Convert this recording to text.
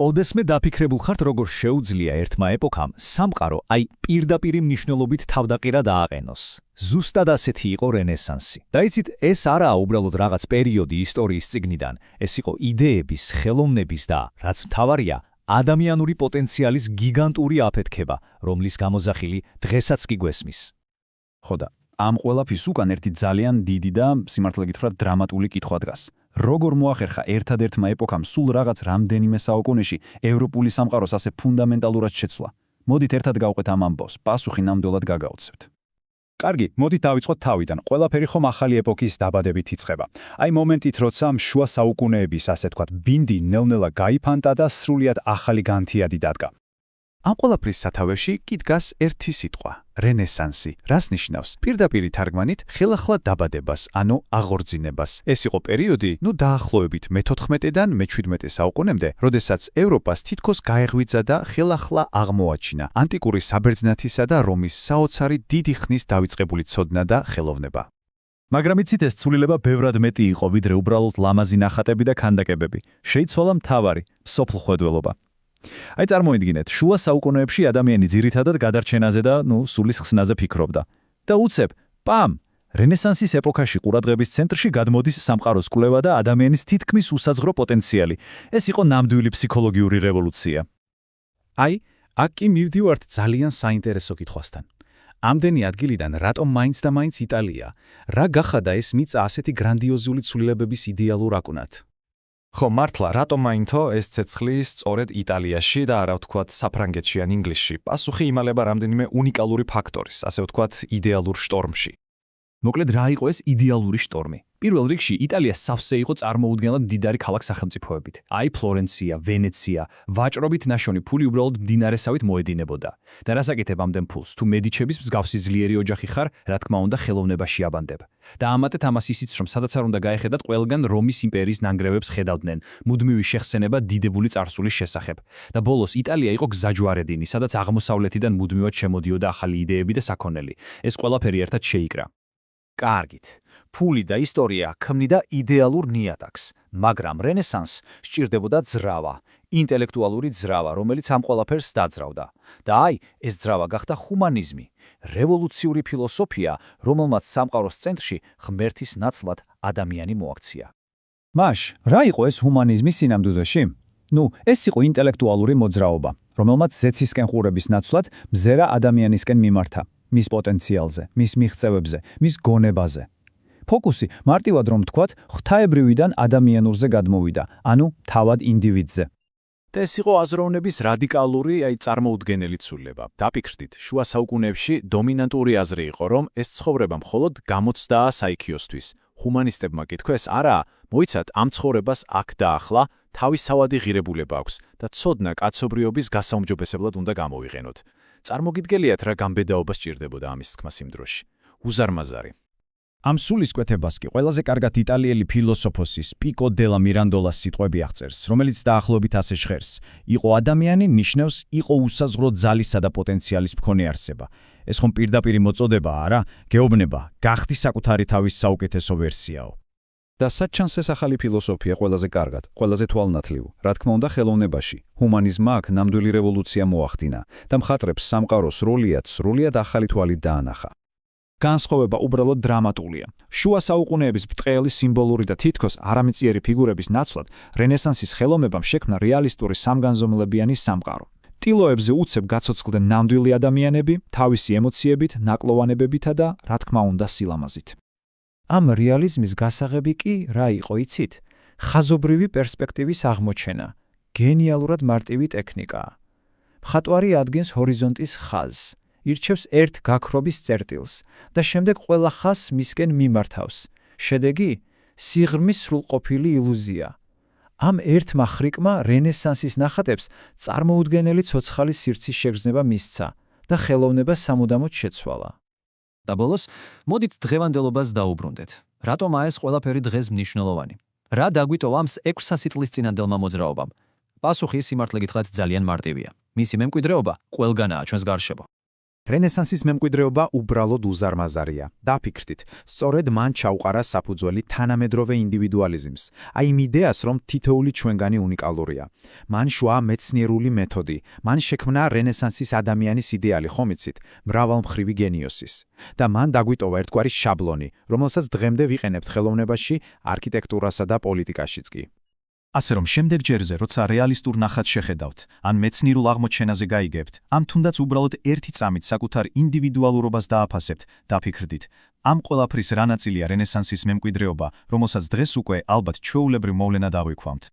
ოდესმე დაფიქრებულ ხართ, როგორ შეუძლია ერთმა ეპოქამ სამყარო აი პირდაპირი მნიშვნელობით თავდაყირა დააყენოს. ზუსტად ასეთი იყო რენესანსი. და იცით, ეს არაა უბრალოდ რაღაც პერიოდი ისტორიის წიგნიდან, ეს იყო იდეების, ხელოვნების და, რაც მთავარია, ადამიანური პოტენციალის გიგანტური აფეთქება, რომლის გამოძახილი დღესაც კი გვესმის. ხო და ამ ყველაფრის უკან ერთი ძალიან დიდი და სიმართლე გითხრათ დრამატული კითხვა დგას. როგორ მოახერხა ერთადერთმა ეპოქამ სულ რაღაც რამდენიმე საუკუნეში ევროპული სამყაროს ასე ფუნდამენტალურად შეცვლა? მოდით ერთად გავყვეთ ამ ამბავს, პასუხი ნამდვილად გაგაოცებთ. კარგი, მოდით დავიწყოთ თავიდან. ყველაფერი ხომ ახალი ეპოქის დაბადებით იწყება. აი მომენტით, როცა შუა საუკუნეების, ასე ვთქვათ, ბინდი ნელ-ნელა გაიფანტა და სრულიად ახალი განთიადი დადგა. ამ ყველაფრის სათავეში კი დგას ერთი სიტყვა – რენესანსი. რას ნიშნავს? პირდაპირი თარგმანით ხელახლა დაბადებას, ანუ აღორძინებას. ეს იყო პერიოდი, დაახლოებით მე-14-დან მე-17 საუკუნემდე, როდესაც ევროპას თითქოს გაეღვიძა და ხელახლა აღმოაჩინა ანტიკური საბერძნეთისა და რომის საოცარი დიდი ხნის დავიწყებული ცოდნა და ხელოვნება. მაგრამ იცით, ეს ცვლილება ბევრად მეტი იყო, ვიდრე უბრალოდ ლამაზი ნახატები და ქანდაკებები. შეიცვალა მთავარი სოფლხვედველობა. აი წარმოიდგინეთ, შუა საუკუნეებში ადამიანი ძირითადად გადარჩენაზე და სულის ხსნაზე ფიქრობდა. და უცებ, პამ, რენესანსის ეპოქაში ყურადღების ცენტრში გადმოდის სამყაროს კვლევა და ადამიანის თითქმის უსაზღრო პოტენციალი. ეს იყო ნამდვილი ფსიქოლოგიური რევოლუცია. აი, აქ კი მივდივართ ძალიან საინტერესო კითხვასთან. ამდენი ადგილიდან რატომ მაინც და მაინც იტალია? რა გახადა ეს მიწა ასეთი გრანდიოზული ცვლილებების იდეალურ აკუნად? ხო, მართლა, რატომ მაინთო ეს ცეცხლი სწორედ იტალიაში და არა ვთქვათ საფრანგეთში ან ინგლისში? პასუხი იმალება რამდენიმე უნიკალური ფაქტორის, ასე ვთქვათ იდეალურ შტორმში. მოკლედ, რა იყო ეს იდეალური შტორმი? პირველ რიგში იტალია სავსე იყო წარმოუდგენლად მდიდარი ქალაქ-სახელმწიფოებით. აი ფლორენცია, ვენეცია, ვაჭრობით ნაშონი ფული უბრალოდ მდინარესავით მოედინებოდა. და რას აკეთებ ამდენ ფულს? თუ მედიჩების მსგავსი ძლიერი ოჯახი ხარ, რა თქმა უნდა, ხელოვნებაში აბანდებ. და ამატეთ ამას ისიც, რომ სადაც არ უნდა გაეხედათ, ყველგან რომის იმპერიის ნანგრევებს ხედავდნენ, მუდმივი შეხსენება დიდებული წარსულის შესახებ. და ბოლოს იტალია იყო გზაჯვარედინი, სადაც აღმოსავლეთიდან მუდმივად შემოდიოდა ახალი იდეები და საქონელი. ეს ყველაფერი ერთად შეიკრა. კარგით, ფული და ისტორია ქმნიდა იდეალურ ნიადაგს, მაგრამ რენესანსს სჭირდებოდა ძრავა, ინტელექტუალური ძრავა, რომელიც ამ ყველაფერს დაძრავდა. და აი, ეს ძრავა გახდა ჰუმანიზმი, რევოლუციური ფილოსოფია, რომელმაც სამყაროს ცენტრში ღმერთის ნაცვლად ადამიანი მოაქცია. მაშ, რა იყო ეს ჰუმანიზმი სინამდვილეში? ეს იყო ინტელექტუალური მოძრაობა, რომელმაც ზეცისკენ ყურების ნაცვლად მზერა ადამიანისკენ მიმართა. მის პოტენციალზე, მის მიღწევებზე, მის გონებაზე. ფოკუსი მარტივად რომ ვთქვათ, ღვთაებრივიდან ადამიანურზე გადმოვიდა, ანუ თავად ინდივიდზე. და ეს იყო აზროვნების რადიკალური, წარმოუდგენელი ცვლილება. დაფიქრდით, შუა საუკუნეებში დომინანტური აზრი იყო, რომ ეს ცხოვრება მხოლოდ გამოცდაა საიქიოსთვის. ჰუმანისტებმა კითხვეს, არა, მოიცათ, ამ ცხოვრებას აქ და ახლა თავისავადი ღირებულება აქვს და ცოდნა კაცობრიობის გასაუმჯობესებლად უნდა გამოვიყენოთ. წარმოგიდგენიათ, რა გამბედაობა სჭირდებოდა ამის თქმას იმ დროში. უზარმაზარი. ამ სულისკვეთებას კი ყველაზე კარგად იტალიელი ფილოსოფოსის პიკო დელა მირანდოლას სიტყვები აღწერს, რომელიც დაახლოებით ასე ჟღერს: იყო ადამიანი ნიშნავს იყო უსაზღრო ძალისა და პოტენციალის მქონე არსება. ეს ხომ პირდაპირი მოწოდებაა, არა? გეუბნება, გახდი საკუთარი თავის საუკეთესო ვერსიაო. და საჩანს ეს ახალი ფილოსოფია ყველაზე კარგად, ყველაზე თვალნათლივ, რა თქმა უნდა ხელოვნებაში. ჰუმანიზმმა აქ ნამდვილი რევოლუცია მოახდინა და მხატვრებს სამყაროს სრულიად ახალი თვალით დაანახა. განსხვავება უბრალოდ დრამატულია. შუა საუკუნეების ბრტყელი სიმბოლური და თითქოს არამიწიერი ფიგურების ნაცვლად, რენესანსის ხელოვნებამ შექმნა რეალისტური სამგანზომილებიანი სამყარო. ტილოებზე უცებ გაცოცხლდნენ ნამდვილი ადამიანები, თავისი ემოციებით, ნაკლოვანებებითა და, რა თქმა უნდა, სილამაზით. ამ რეალიზმის გასაღები კი რა იყო, იცით? ხაზობრივი პერსპექტივის აღმოჩენა, გენიალურად მარტივი ტექნიკა. მხატვარი ადგენს ჰორიზონტის ხაზს, ირჩევს ერთ გაქრობის წერტილს და შემდეგ ყველა ხაზს მისკენ მიმართავს. შედეგი? სიღრმის სრულყოფილი ილუზია. ამ ერთმა ხრიკმა რენესანსის ნახატებს წარმოუდგენელი ცოცხალი სივრცის შეგრძნება მისცა და ხელოვნება სამუდამოდ შეცვალა. და ბოლოს, მოდით დღევანდელობას დაუბრუნდეთ. რატომა ეს ყველაფერი დღეს მნიშვნელოვანი? რა დაგვიტოვა ამ 600 წლის წინანდელმა მოძრაობამ? პასუხი სიმართლე გითხრათ ძალიან მარტივია. მისი მემკვიდრეობა ყველგანაა ჩვენს გარშემო. რენესანსის მემკვიდრეობა უბრალოდ უზარმაზარია. დაფიქრდით, სწორედ მან ჩაუყარა საფუძველი თანამედროვე ინდივიდუალიზმს, აი იმ იდეას, რომ თითოეული ჩვენგანი უნიკალურია. მან შვა მეცნიერული მეთოდი, მან შექმნა რენესანსის ადამიანის იდეალი, ხომ იცით, მრავალმხრივი გენიოსის. და მან დაგვიტოვა ერთგვარი შაბლონი, რომელსაც დღემდე ვიყენებთ ხელოვნებაში, არქიტექტურასა და პოლიტიკაშიც კი. ასე რომ შემდეგ ჯერზე, როცა რეალისტურ ნახატს შეხედავთ, ან მეცნიერულ აღმოჩენაზე გაიგებთ, ამ თუნდაც უბრალოდ ერთი წამით საკუთარ ინდივიდუალურობას დააფასებთ, დაფიქრდით, ამ ყველაფრის რა ნაწილია რენესანსის მემკვიდრეობა, რომელსაც დღეს უკვე ალბათ ჩვეულებრივ მოვლენად აღვიქვამთ.